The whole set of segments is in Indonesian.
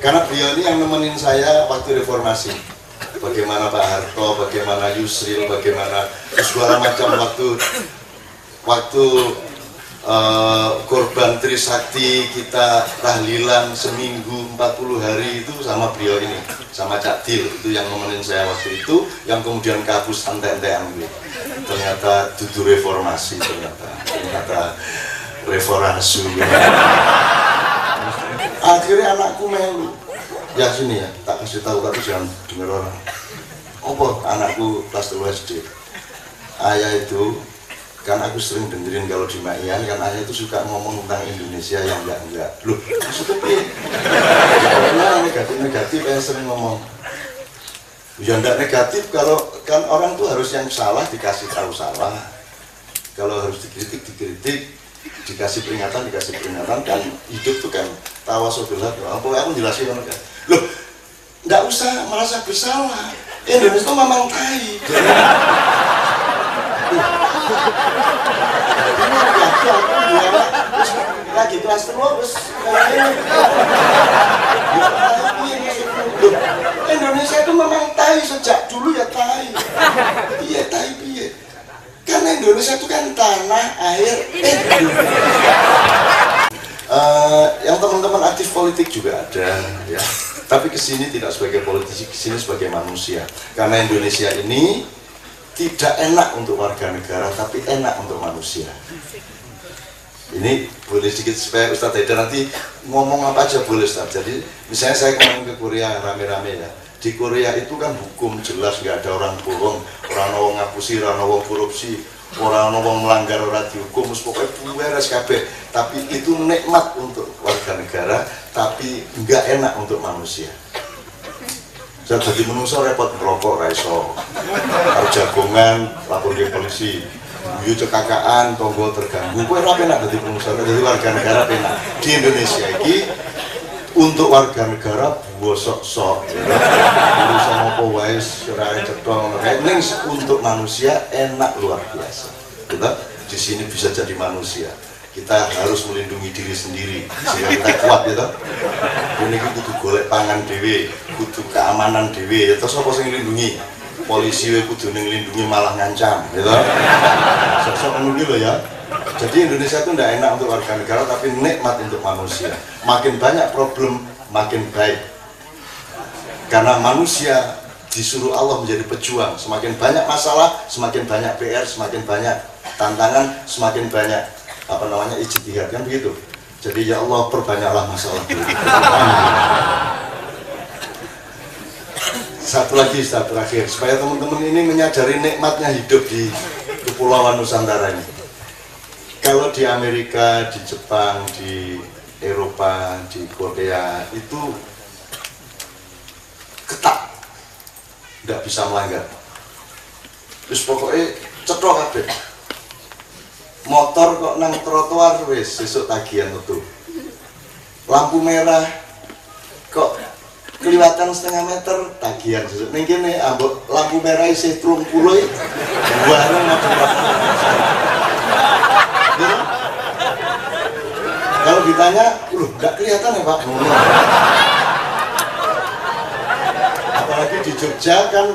Karena beliau ini yang nemenin saya waktu reformasi. Bagaimana Pak Harto, bagaimana Yusril, bagaimana segala macam waktu korban Trisakti kita tahlilan seminggu 40 hari itu sama beliau ini, sama Cak Dil itu yang nemenin saya waktu itu, yang kemudian kabus santai-santaian gitu. Ternyata dudu reformasi, ternyata reformasi. Akhirnya anakku melu. Ya sini ya, tak kasih tahu tapi jangan dengar orang. Apa anakku kelas 3 SD. Ayah itu kan aku sering dengerin kalau di Ma'ian kan ayah itu suka ngomong tentang Indonesia yang enggak. Loh, maksudnya ya negatif yang sering ngomong. Ya enggak negatif kalau kan orang tuh harus yang salah dikasih tahu salah. Kalau harus dikritik, dikasih peringatan kan hidup tuh kan tawasobillah. Apa aku jelasin kan? Loh, nggak usah merasa bersalah. Indonesia itu memang tai. Lagi kelas terus Indonesia itu memang tai sejak dulu ya tai. Iya tai piye. Karena Indonesia itu kan tanah air yang teman-teman aktif politik juga ada ya. Tapi kesini tidak sebagai politisi, kesini sebagai manusia. Karena Indonesia ini tidak enak untuk warga negara, tapi enak untuk manusia. Ini boleh sedikit supaya Ustadz Haidar nanti ngomong apa aja boleh Ustadz. Jadi misalnya saya ngomong ke Korea rame-rame ya. Di Korea itu kan hukum jelas, nggak ada orang bohong, orang nawang ngapusi, orang nawang korupsi, orang nawang melanggar orang dihukum, pokoknya beres kabeh. Tapi itu nikmat untuk warga negara, tapi nggak enak untuk manusia. Saya jadi manusia repot merokok, raiso, harus jagongan, lapor ke polisi, yuk cekakaan, tonggo terganggu. Gue rapi enak jadi manusia, jadi warga negara enak. Di Indonesia ini untuk warga negara bosok-sok, urusan apa wae ora cetong, untuk manusia enak luar biasa. Kita di sini bisa jadi manusia. Kita harus melindungi diri sendiri sehingga kita kuat gitu. Ini kudu golek pangan dhewe, kudu keamanan dhewe. Terus apa sing nglindungi? Polisi we kudu nglindungi malah ngancam, gitu. Sosok ngono lho ya. Jadi Indonesia itu tidak enak untuk warga negara, tapi nikmat untuk manusia. Makin banyak problem, makin baik. Karena manusia disuruh Allah menjadi pejuang. Semakin banyak masalah, semakin banyak PR, semakin banyak tantangan, semakin banyak ijtihad, kan begitu. Jadi ya Allah perbanyaklah masalah. Satu lagi, satu terakhir, supaya teman-teman ini menyadari nikmatnya hidup di Kepulauan Nusantara ini. Kalau di Amerika, di Jepang, di Eropa, di Korea itu ketat, tidak bisa melanggar. Terus pokoknya cetok kabeh. Motor kok nang trotoar wis sesuk tagihan metu. Lampu merah kok kelihatan setengah meter tagihan sesuk. Ning kene ambek lampu merah isih 30 bareng Kalau ditanya, loh nggak kelihatan ya Pak? Apalagi di Jogja kan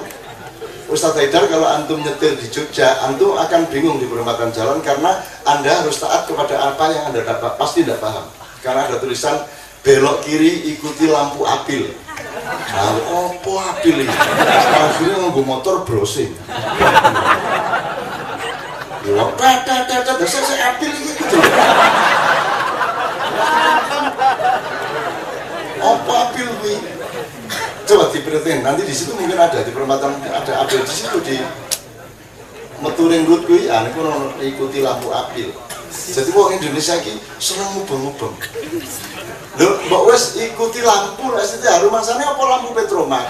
Ustadz Haidar, kalau antum nyetir di Jogja, antum akan bingung di perempatan jalan karena Anda harus taat kepada apa yang Anda dapat, pasti tidak paham. Karena ada tulisan belok kiri ikuti lampu apil. Nah, apa apil ini? Akhirnya nunggu motor browsing. Ya, saya apil gitu. Apa apil ini? Coba diperhatiin, nanti di situ mungkin ada di perempatan ada apil di situ di meturing road kuwi, niku ikuti lampu apil. Jadi wong Indonesia iki seneng mubeng-mubeng. Lho, mbok wis ikuti lampu lek sithik harumansane apa lampu petromak.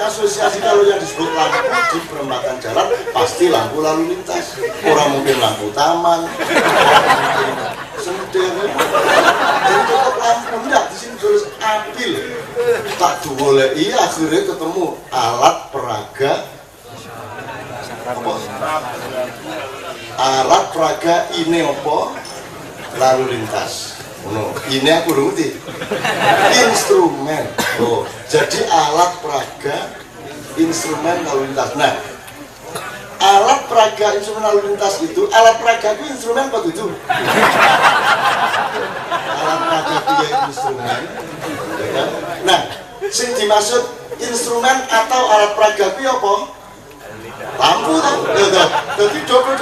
Asosiasi kalau yang disebut lampu di perempatan jalan pasti lampu lalu lintas, orang mungkin lampu taman, sendir, jadi tetap lampu enggak di sini tulis apil, tak boleh iya akhirnya ketemu alat peraga, apa? Alat peraga ini apa? lalu lintas. Ini aku ngerti. Instrumen. Oh, jadi alat peraga instrumen lalu lintas. Nah, alat peraga instrumen lalu lintas itu, alat peraga itu instrumen apa itu? Alat peraga itu ya instrumen. Ya kan? Nah, sing dimaksud instrumen atau alat peraga itu apa? Lampu tuh. Jadi double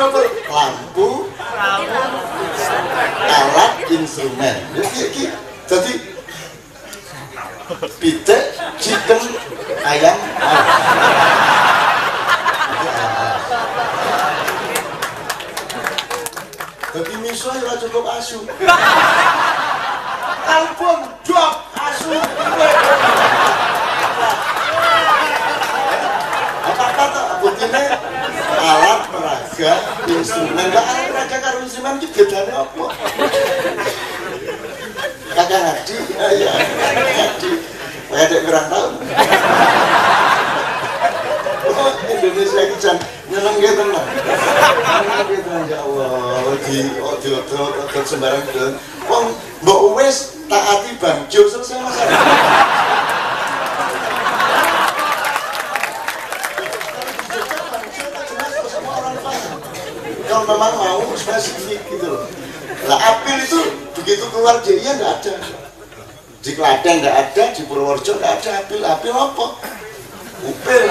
lampu, alat instrumen. Jadi pitik, chicken, ayam. Jadi miso ora cukup asu. Album dop asu. Apa-apa buktinya alat peraga instrumen. Lah alat peraga karo instrumen iki bedane apa? Kakak ngaji, ya ngaji. Kayak dek kurang tahu. Oh, Indonesia iki jan nyenengke tenan. Nyenengke tenan ya Allah. Di sembarang itu. Wong mbok wis taati Bang Jo selesai masalah. Kalau memang mau spesifik gitu loh. Lah apil itu begitu keluar JIA nggak ada, di Klaten nggak ada, di Purworejo nggak ada apil. Apil apa? Upil.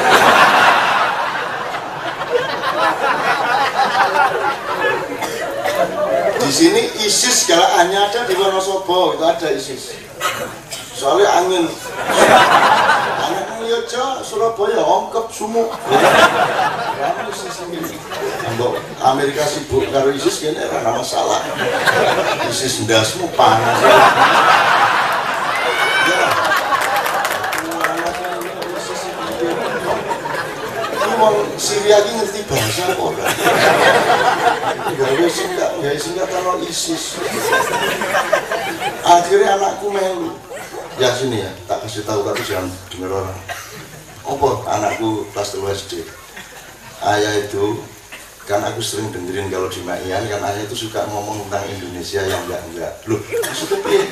Di sini ISIS galaannya ada, di Wonosobo itu ada ISIS. Soalnya angin Yojo, Surabaya, ongkep, sumuk. Kamu ISIS ini. Untuk Amerika sibuk karo ISIS kene ora masalah. ISIS ndasmu panas. Ya. Wong Syria iki ngerti bahasa apa ora? Gawe singkat karo ISIS. Akhirnya anakku melu. Ya sini ya, tak kasih tahu tapi jangan dengar orang. Apa anakku kelas 3 SD. Ayah itu kan aku sering dengerin kalau di Ma'ian kan ayah itu suka ngomong tentang Indonesia yang enggak. Loh, maksudnya piye?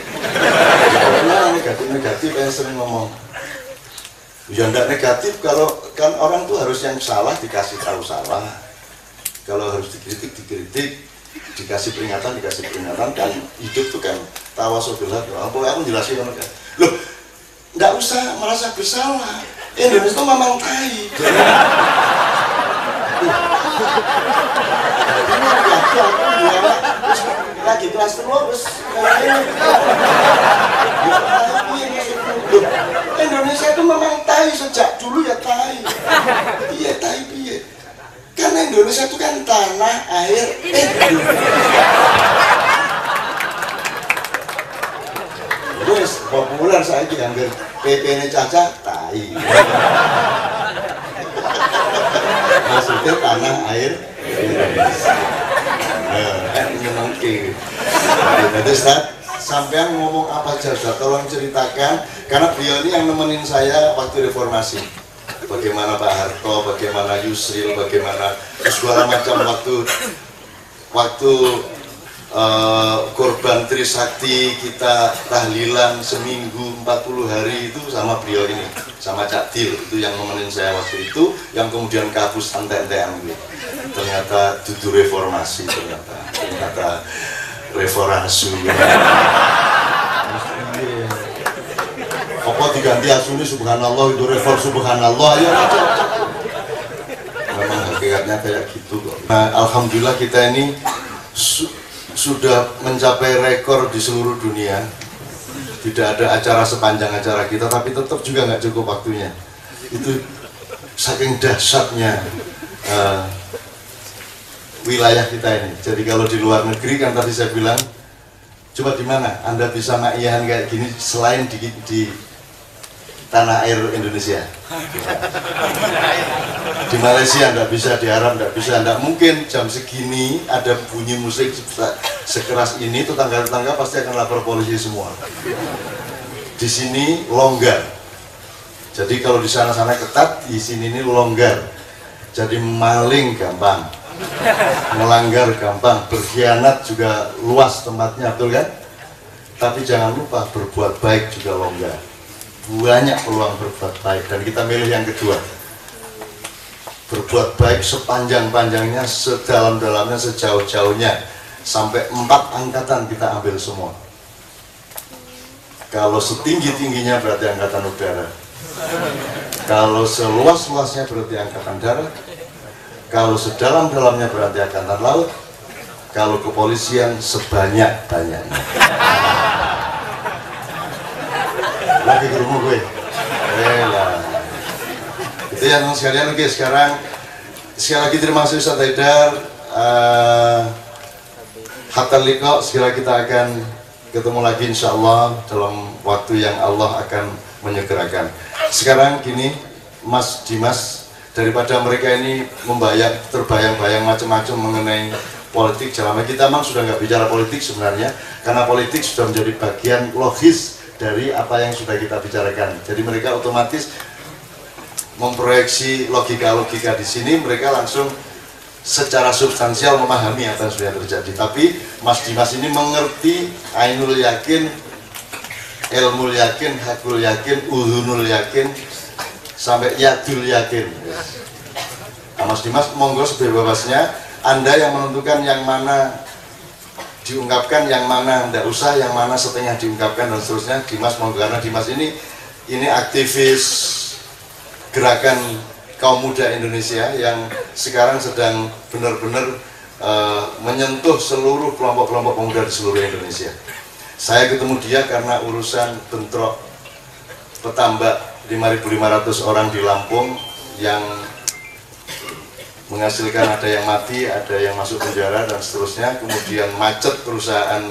Karena negatif yang sering ngomong. Ya enggak negatif kalau kan orang tuh harus yang salah dikasih tahu salah. Kalau harus dikritik, dikasih peringatan kan hidup tuh kan tawasobillah. Apa aku jelasin kan? Loh, nggak usah merasa bersalah. Indonesia itu memang tai. Lagi kelas terus Indonesia itu memang tai sejak dulu ya tai. Iya tai piye? Karena Indonesia itu kan tanah air wis populer saiki hampir PP-ne Caca tai. Maksudnya tanah air Indonesia. Menyenangkan. Jadi sampean ngomong apa aja, tolong ceritakan karena beliau ini yang nemenin saya waktu reformasi. Bagaimana Pak Harto, bagaimana Yusril, bagaimana segala macam waktu korban Trisakti kita tahlilan seminggu 40 hari itu sama beliau ini, sama Cak Dil itu yang nemenin saya waktu itu, yang kemudian kabus santai-santaian gitu. Ternyata dudu reformasi, ternyata reformasi. Apa diganti asuni subhanallah itu reform subhanallah ya. Memang hakikatnya kayak gitu kok. Nah, alhamdulillah kita ini sudah mencapai rekor di seluruh dunia. Tidak ada acara sepanjang acara kita, tapi tetap juga nggak cukup waktunya. Itu saking dahsyatnya wilayah kita ini. Jadi kalau di luar negeri kan tadi saya bilang, coba di mana Anda bisa ma'iyahan kayak gini selain di tanah air Indonesia. Di Malaysia nggak bisa, di Arab nggak bisa, nggak mungkin jam segini ada bunyi musik sekeras ini, tetangga-tetangga pasti akan lapor polisi semua. Di sini longgar, jadi kalau di sana-sana ketat, di sini ini longgar, jadi maling gampang. melanggar gampang, berkhianat juga luas tempatnya, betul kan? Tapi jangan lupa berbuat baik juga longgar. Banyak peluang berbuat baik, dan kita milih yang kedua. Berbuat baik sepanjang-panjangnya, sedalam-dalamnya, sejauh-jauhnya, sampai 4 angkatan kita ambil semua. Kalau setinggi-tingginya berarti angkatan udara, kalau seluas-luasnya berarti angkatan darat, kalau sedalam-dalamnya berarti angkatan laut, kalau kepolisian sebanyak-banyaknya. Lagi ke rumah gue. Itu yang sekalian. Oke, sekarang sekali lagi terima kasih Ustaz Haidar. Hatta liqa, segera kita akan ketemu lagi insya Allah dalam waktu yang Allah akan menyegerakan. Sekarang gini, Mas Dimas, daripada mereka ini terbayang-bayang macam-macam mengenai politik, jalannya kita memang sudah nggak bicara politik sebenarnya, karena politik sudah menjadi bagian logis dari apa yang sudah kita bicarakan. Jadi mereka otomatis memproyeksi logika-logika di sini, mereka langsung secara substansial memahami apa yang sudah terjadi. Tapi Mas Dimas ini mengerti ainul yakin, ilmul yakin, hakul yakin, udhunul yakin, sampai yadul yakin. Nah, Mas Dimas, monggo sebebasnya, Anda yang menentukan yang mana diungkapkan, yang mana tidak usah, yang mana setengah diungkapkan dan seterusnya. Dimas monggo, karena Dimas ini aktivis gerakan kaum muda Indonesia yang sekarang sedang benar-benar menyentuh seluruh kelompok-kelompok pemuda di seluruh Indonesia. Saya ketemu dia karena urusan bentrok petambak 5.500 orang di Lampung yang menghasilkan ada yang mati, ada yang masuk penjara dan seterusnya. Kemudian macet perusahaan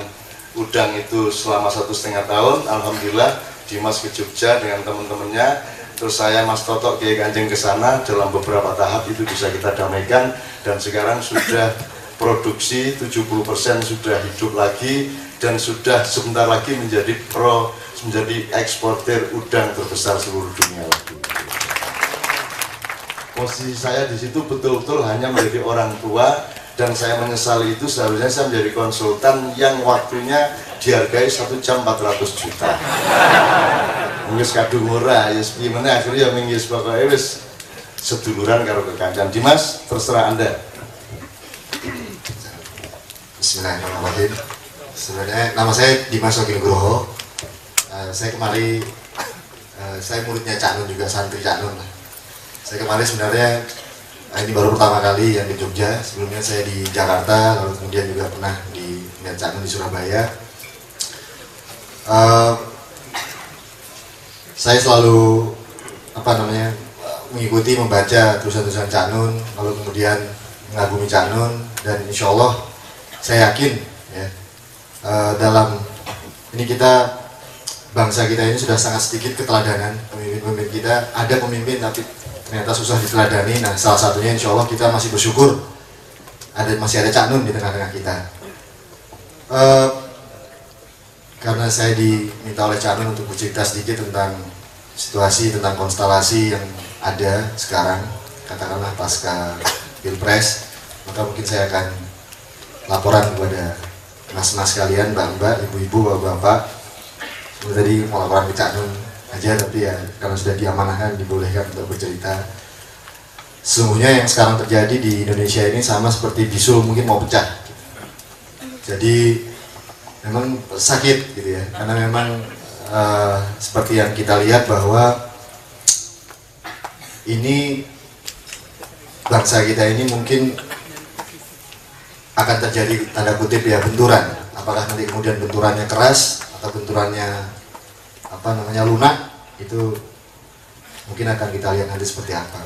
udang itu selama 1,5 tahun. Alhamdulillah Dimas ke Jogja dengan teman-temannya. Terus saya Mas Toto Kiai Kanjeng ke sana, dalam beberapa tahap itu bisa kita damaikan, dan sekarang sudah produksi 70% sudah hidup lagi, dan sudah sebentar lagi menjadi eksportir udang terbesar seluruh dunia lagi. Posisi saya di situ betul-betul hanya menjadi orang tua, dan saya menyesal itu. Seharusnya saya menjadi konsultan yang waktunya dihargai 1 jam 400 juta. Wis kadung ora, ya gimana akhirnya ya minggis pokoknya wis seduluran karo kekancan. Dimas, terserah Anda. Bismillahirrahmanirrahim. Sebenarnya nama saya Dimas Ogi Nugroho. Saya kemari, saya muridnya Cak Nun juga, santri Cak Nun. Saya kemarin sebenarnya ini baru pertama kali yang di Jogja. Sebelumnya saya di Jakarta, lalu kemudian juga pernah di Cak Nun di Surabaya. Saya selalu mengikuti, membaca tulisan-tulisan Cak Nun, lalu kemudian mengagumi Cak Nun, dan insya Allah saya yakin ya, dalam ini bangsa kita ini sudah sangat sedikit keteladanan. Pemimpin kita, ada pemimpin tapi ternyata susah diteladani. Nah, salah satunya insya Allah kita masih bersyukur masih ada Cak Nun di tengah-tengah kita. Karena saya diminta oleh Cak Nun untuk bercerita sedikit tentang situasi, tentang konstelasi yang ada sekarang, katakanlah pasca Pilpres, maka mungkin saya akan laporan kepada mas-mas kalian, mbak-mbak, ibu-ibu, bapak-bapak. Sebenarnya tadi mau laporan ke Cak Nun aja, tapi ya karena sudah diamanahkan, dibolehkan untuk bercerita. Sesungguhnya yang sekarang terjadi di Indonesia ini sama seperti bisul mungkin mau pecah. Jadi memang sakit gitu ya, karena memang seperti yang kita lihat bahwa ini bangsa kita ini mungkin akan terjadi tanda kutip ya benturan. Apakah nanti kemudian benturannya keras atau benturannya lunak, itu mungkin akan kita lihat nanti seperti apa.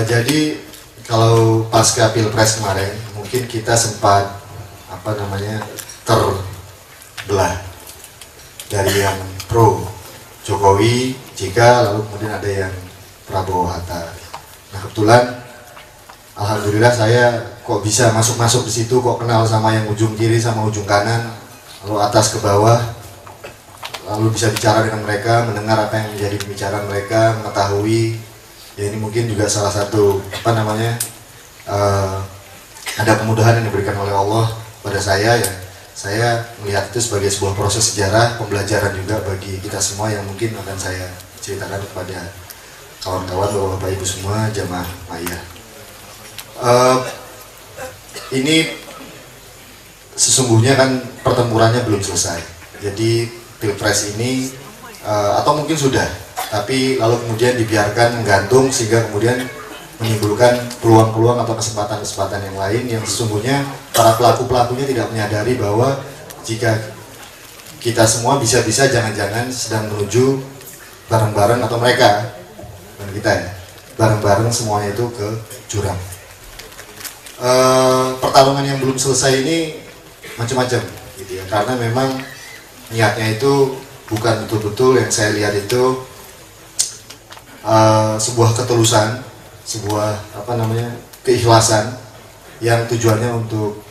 Jadi kalau pasca Pilpres kemarin mungkin kita sempat terbelah dari yang pro Jokowi, jika lalu kemudian ada yang Prabowo Hatta. Nah, kebetulan alhamdulillah saya kok bisa masuk di situ, kok kenal sama yang ujung kiri sama ujung kanan, lalu atas ke bawah, lalu bisa bicara dengan mereka, mendengar apa yang menjadi pembicaraan mereka, mengetahui ya ini mungkin juga salah satu ada kemudahan yang diberikan oleh Allah pada saya, ya saya melihat itu sebagai sebuah proses sejarah, pembelajaran juga bagi kita semua yang mungkin akan saya ceritakan kepada kawan-kawan, bapak-bapak, ibu semua, jamaah maya. Ini sesungguhnya kan pertempurannya belum selesai. Jadi pilpres ini atau mungkin sudah, tapi lalu kemudian dibiarkan menggantung sehingga kemudian menimbulkan peluang-peluang atau kesempatan-kesempatan yang lain yang sesungguhnya para pelaku-pelakunya tidak menyadari bahwa jika kita semua bisa-bisa jangan-jangan sedang menuju bareng-bareng, atau mereka dan kita ya, bareng-bareng semuanya itu ke jurang. Pertarungan yang belum selesai ini macam-macam gitu ya, karena memang niatnya itu bukan betul-betul yang saya lihat itu sebuah ketulusan, sebuah keikhlasan yang tujuannya untuk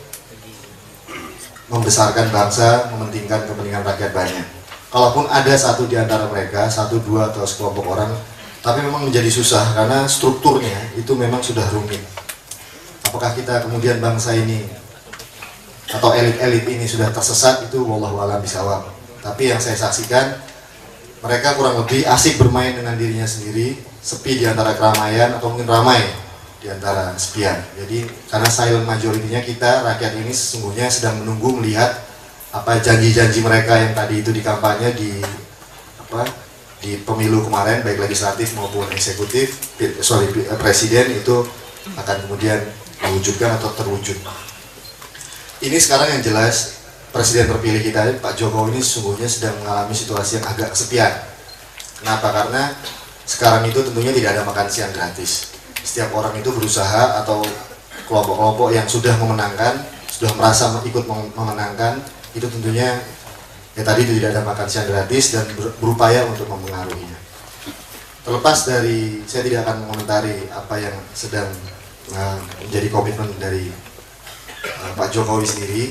membesarkan bangsa, mementingkan kepentingan rakyat banyak. Kalaupun ada satu di antara mereka, satu, dua, atau sekelompok orang, tapi memang menjadi susah karena strukturnya itu memang sudah rumit. Apakah kita kemudian bangsa ini atau elit-elit ini sudah tersesat, itu wallahu a'lam bishawab. Tapi yang saya saksikan, mereka kurang lebih asik bermain dengan dirinya sendiri, sepi di antara keramaian, atau mungkin ramai di antara sepian. Jadi karena silent majority-nya kita, rakyat ini sesungguhnya sedang menunggu melihat apa janji-janji mereka yang tadi itu di kampanye di pemilu kemarin, baik legislatif maupun eksekutif, presiden, itu akan kemudian diwujudkan atau terwujud. Ini sekarang yang jelas presiden terpilih kita, Pak Jokowi, ini sesungguhnya sedang mengalami situasi yang agak kesepian. Kenapa? Karena sekarang itu tentunya tidak ada makan siang gratis. Setiap orang itu berusaha, atau kelompok-kelompok yang sudah memenangkan, sudah merasa ikut memenangkan, itu tentunya ya tadi itu tidak ada makan siang gratis dan berupaya untuk mempengaruhinya. Terlepas dari, saya tidak akan mengomentari apa yang sedang menjadi komitmen dari Pak Jokowi sendiri,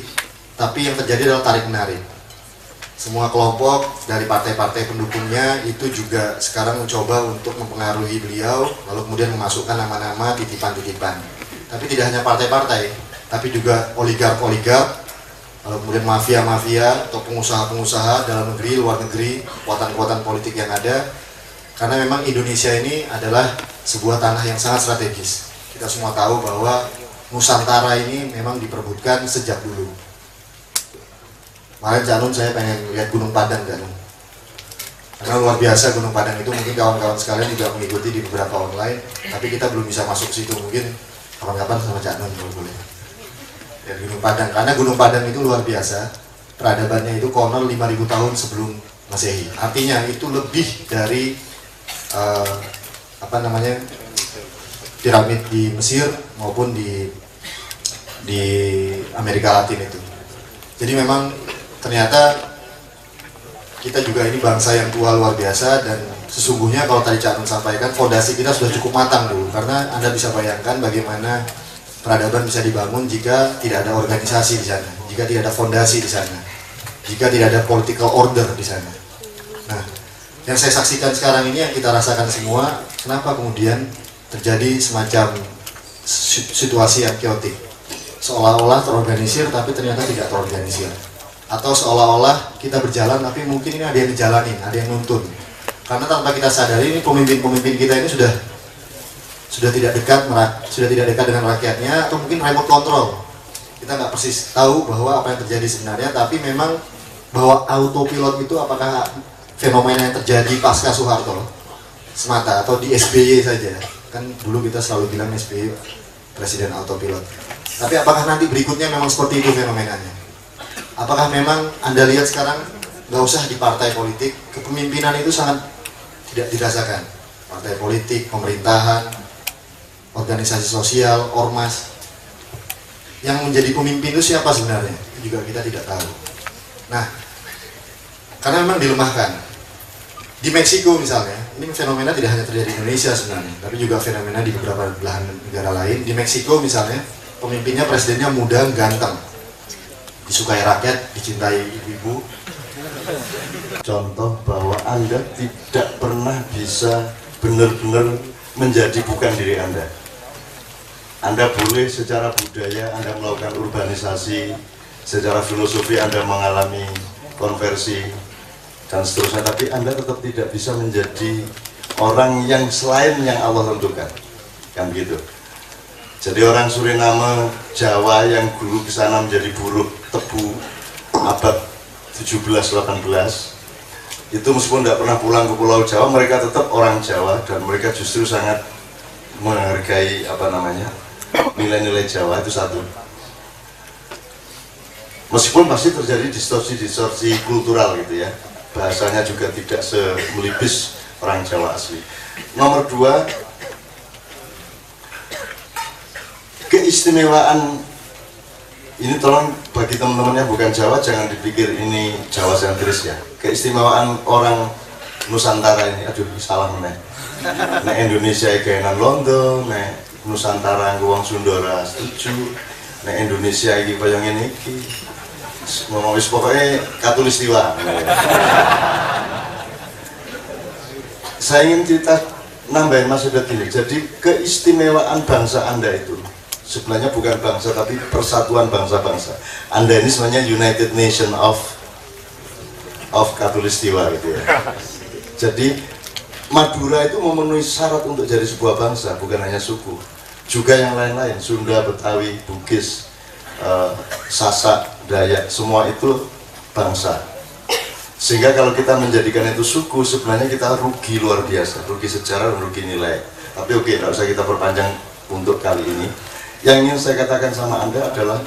tapi yang terjadi adalah tarik-menarik. Semua kelompok dari partai-partai pendukungnya itu juga sekarang mencoba untuk mempengaruhi beliau, lalu kemudian memasukkan nama-nama titipan-titipan. Tapi tidak hanya partai-partai, tapi juga oligark-oligark, lalu kemudian mafia-mafia atau pengusaha-pengusaha dalam negeri, luar negeri, kekuatan-kekuatan politik yang ada. Karena memang Indonesia ini adalah sebuah tanah yang sangat strategis. Kita semua tahu bahwa Nusantara ini memang diperebutkan sejak dulu. Kemarin Cak Nun, saya pengen lihat Gunung Padang, Cak Nun. Karena luar biasa Gunung Padang itu, mungkin kawan-kawan sekalian juga mengikuti di beberapa online, tapi kita belum bisa masuk situ. Mungkin kapan-kapan sama Cak Nun kalau boleh. Ya, Gunung Padang, karena Gunung Padang itu luar biasa. Peradabannya itu konon 5.000 tahun sebelum Masehi. Artinya itu lebih dari piramid di Mesir maupun di Amerika Latin itu. Jadi memang ternyata kita juga ini bangsa yang tua luar biasa, dan sesungguhnya kalau tadi Cak Nun sampaikan, fondasi kita sudah cukup matang dulu. Karena Anda bisa bayangkan bagaimana peradaban bisa dibangun jika tidak ada organisasi di sana, jika tidak ada fondasi di sana, jika tidak ada political order di sana. Nah, yang saya saksikan sekarang ini, yang kita rasakan semua, kenapa kemudian terjadi semacam situasi yang chaotic, seolah-olah terorganisir tapi ternyata tidak terorganisir, atau seolah-olah kita berjalan tapi mungkin ini ada yang dijalanin, ada yang nuntun. Karena tanpa kita sadari, ini pemimpin-pemimpin kita ini sudah tidak dekat dengan rakyatnya, atau mungkin remote control. Kita nggak persis tahu bahwa apa yang terjadi sebenarnya, tapi memang bahwa autopilot itu apakah fenomena yang terjadi pasca Soeharto semata atau di SBY saja. Kan dulu kita selalu bilang SBY presiden autopilot. Tapi apakah nanti berikutnya memang seperti itu fenomenanya? Apakah memang Anda lihat sekarang, nggak usah di partai politik, kepemimpinan itu sangat tidak dirasakan. Partai politik, pemerintahan, organisasi sosial, ormas. Yang menjadi pemimpin itu siapa sebenarnya? Juga kita tidak tahu. Nah, karena memang dilemahkan. Di Meksiko misalnya, ini fenomena tidak hanya terjadi di Indonesia sebenarnya, tapi juga fenomena di beberapa belahan negara lain. Di Meksiko misalnya, pemimpinnya, presidennya muda, ganteng, disukai rakyat, dicintai ibu-ibu. Contoh bahwa Anda tidak pernah bisa benar-benar menjadi bukan diri Anda. Anda boleh secara budaya Anda melakukan urbanisasi, secara filosofi Anda mengalami konversi dan seterusnya, tapi Anda tetap tidak bisa menjadi orang yang selain yang Allah tentukan, kan begitu. Jadi orang Suriname, Jawa yang dulu ke sana menjadi buruh tebu abad 17-18 itu meskipun tidak pernah pulang ke Pulau Jawa, mereka tetap orang Jawa dan mereka justru sangat menghargai nilai-nilai Jawa itu satu. Meskipun pasti terjadi distorsi kultural gitu ya, bahasanya juga tidak semelibis orang Jawa asli. Nomor dua, keistimewaan ini tolong bagi teman-temannya bukan Jawa jangan dipikir ini Jawa sentris ya. Keistimewaan orang Nusantara ini, aduh salah meneh. Nek Indonesia kainan Londo, nek Nusantara nggo wong Sundara setuju, nek Indonesia iki kaya ngene iki. Wis pokoke katulistiwa. Saya ingin cerita nambahin Mas Edot ini. Jadi keistimewaan bangsa Anda itu sebenarnya bukan bangsa tapi persatuan bangsa-bangsa. Anda ini sebenarnya United Nation of Katulistiwa gitu ya. Jadi Madura itu memenuhi syarat untuk jadi sebuah bangsa, bukan hanya suku, juga yang lain-lain, Sunda, Betawi, Bugis, Sasak, Dayak, semua itu bangsa. Sehingga kalau kita menjadikan itu suku, sebenarnya kita rugi luar biasa, rugi sejarah dan rugi nilai. Tapi oke, tidak usah kita perpanjang untuk kali ini. Yang ingin saya katakan sama Anda adalah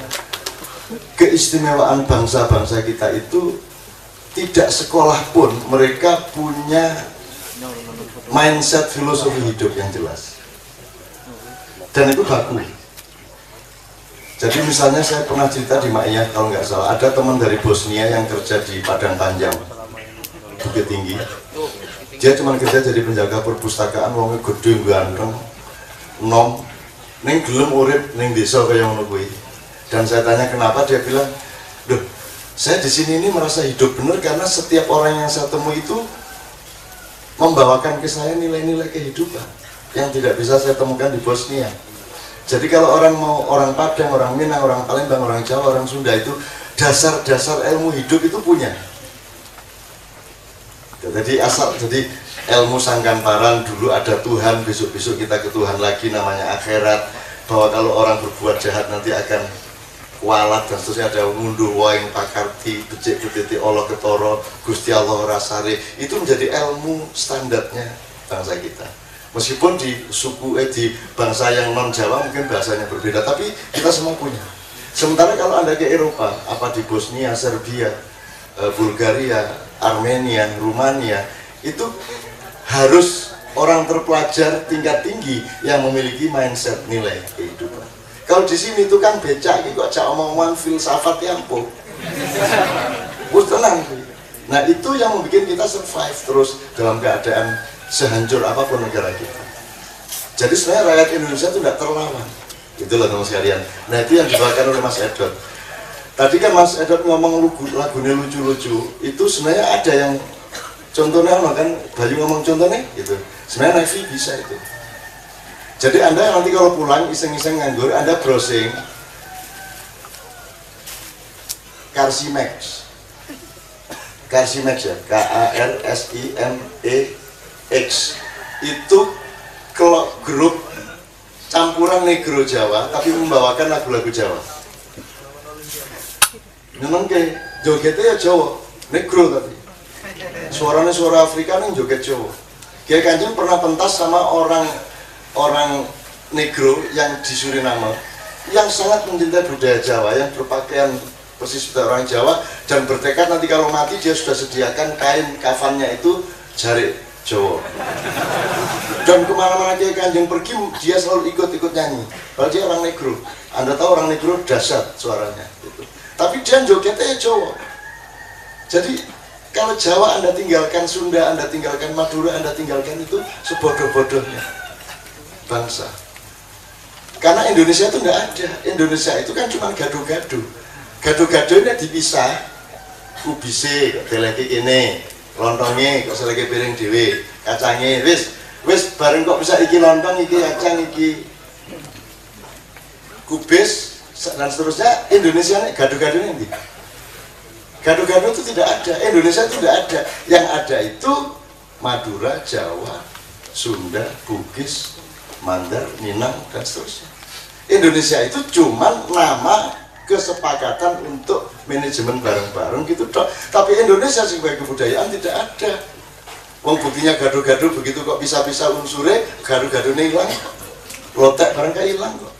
keistimewaan bangsa-bangsa kita itu tidak sekolah pun mereka punya mindset filosofi hidup yang jelas, dan itu baku. Jadi misalnya saya pernah cerita di Maiyah kalau nggak salah, ada teman dari Bosnia yang kerja di Padang Panjang, Bukit Tinggi. Dia cuma kerja jadi penjaga perpustakaan, wongnya gede ganteng, nom, neng gelem urip neng desa kaya ngono kuwi. Dan saya tanya kenapa, dia bilang, "Duh, saya di sini ini merasa hidup benar karena setiap orang yang saya temui itu membawakan ke saya nilai-nilai kehidupan yang tidak bisa saya temukan di Bosnia." Jadi kalau orang Padang, orang Minang, orang Palembang, orang Jawa, orang Sunda itu dasar-dasar ilmu hidup itu punya. Jadi ilmu sangkan-paran dulu ada Tuhan, besok-besok kita ke Tuhan lagi namanya akhirat, bahwa kalau orang berbuat jahat nanti akan kualat dan seterusnya, ada ngunduh waing pakarti, becik betiti Allah ketoro, Gusti Allah rasare, itu menjadi ilmu standarnya bangsa kita. Meskipun di di bangsa yang non Jawa mungkin bahasanya berbeda, tapi kita semua punya. Sementara kalau Anda ke Eropa, apa di Bosnia, Serbia, Bulgaria, Armenia, Rumania, itu harus orang terpelajar tingkat tinggi yang memiliki mindset nilai kehidupan. Kalau di sini tukang becak iki kok jak omong-omong filsafat yampo. Wis tenang. Nah, itu yang membuat kita survive terus dalam keadaan sehancur apapun negara kita. Jadi sebenarnya rakyat Indonesia itu tidak terlawan. Itulah teman sekalian. Nah, itu yang dibawakan oleh Mas Edot. Tadi kan Mas Edot ngomong lagunya lucu-lucu. Itu sebenarnya ada yang contohnya kan Bayu ngomong contohnya gitu. Sebenarnya Navy bisa itu. Jadi Anda nanti kalau pulang iseng-iseng nganggur, Anda browsing Karsimex. Karsimex ya, Karsimex. Itu grup campuran negro Jawa tapi membawakan lagu-lagu Jawa. Memang kayak jogetnya ya Jawa, negro tapi suaranya suara Afrika nih joget Jawa. Kiai Kanjeng pernah pentas sama orang negro yang di Suriname yang sangat mencintai budaya Jawa, yang berpakaian persis seperti orang Jawa dan bertekad nanti kalau mati dia sudah sediakan kain kafannya itu jarik Jawa. Dan kemana-mana Kiai Kanjeng pergi dia selalu ikut-ikut nyanyi. Padahal dia orang negro. Anda tahu orang negro dahsyat suaranya gitu. Tapi dia jogetnya Jawa. Jadi kalau Jawa Anda tinggalkan, Sunda Anda tinggalkan, Madura Anda tinggalkan, itu sebodoh-bodohnya bangsa. Karena Indonesia itu enggak ada. Indonesia itu kan cuma gaduh-gaduh. Gaduh-gaduhnya dipisah. Kubise kok deleke kene, lontongnya kok seleke piring dhewe, kacangnya wis bareng kok bisa iki lontong, iki kacang, iki kubis dan seterusnya. Indonesia ini gaduh-gaduh ini. Gaduh-gaduh itu tidak ada. Indonesia itu tidak ada. Yang ada itu Madura, Jawa, Sunda, Bugis, Mandar, Minang dan seterusnya. Indonesia itu cuman nama kesepakatan untuk manajemen bareng-bareng gitu toh. Tapi Indonesia sebagai kebudayaan tidak ada. Wong buktinya gaduh-gaduh begitu kok bisa-bisa unsurnya gaduh-gaduhnya hilang. Lotek bareng kayak hilang kok.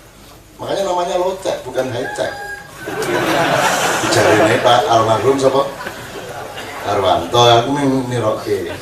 Makanya namanya lotek bukan high tech. Bicara ini Pak almarhum siapa? Arwanto, aku niroke.